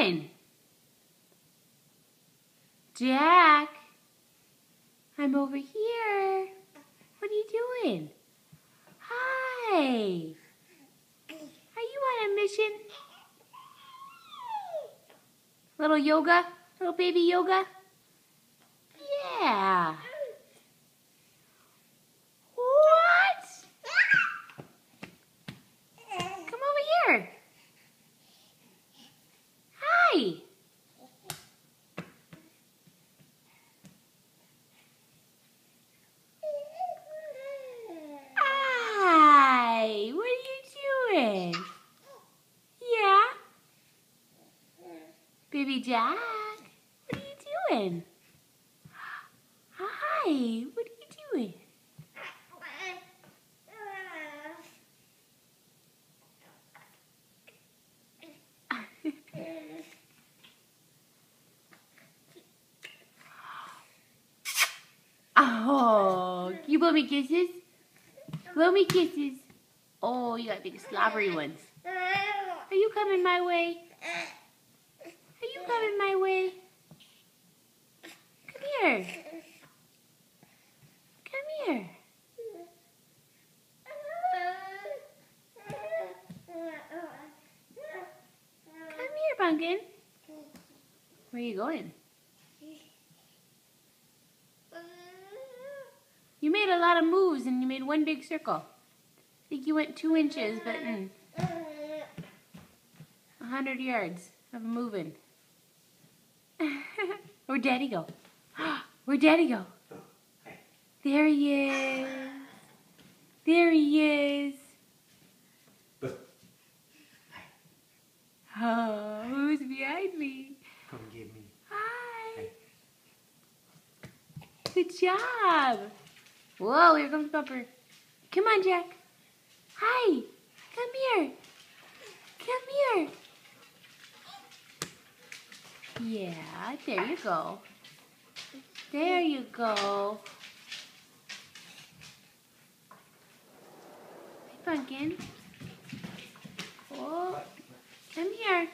doing? Jack, I'm over here. What are you doing? Hi. Are you on a mission? Little yoga? Little baby yoga? Yeah. What? Come over here. Hi. Hi. What are you doing? Yeah? Baby Jack, what are you doing? Hi. What are you doing? Oh, can you blow me kisses? Blow me kisses. Oh, you got big slobbery ones. Are you coming my way? Are you coming my way? Come here. Come here. Come here, Pumpkin. Where are you going? You made a lot of moves and you made one big circle. I think you went 2 inches, but 100 yards of moving. Where'd Daddy go? Where'd Daddy go? There he is. There he is. Oh, who's behind me? Come get me. Hi. Good job. Whoa, here comes Bumper. Come on, Jack. Hi. Come here. Come here. Yeah, there you go. There you go. Hi, Pumpkin. Oh, come here.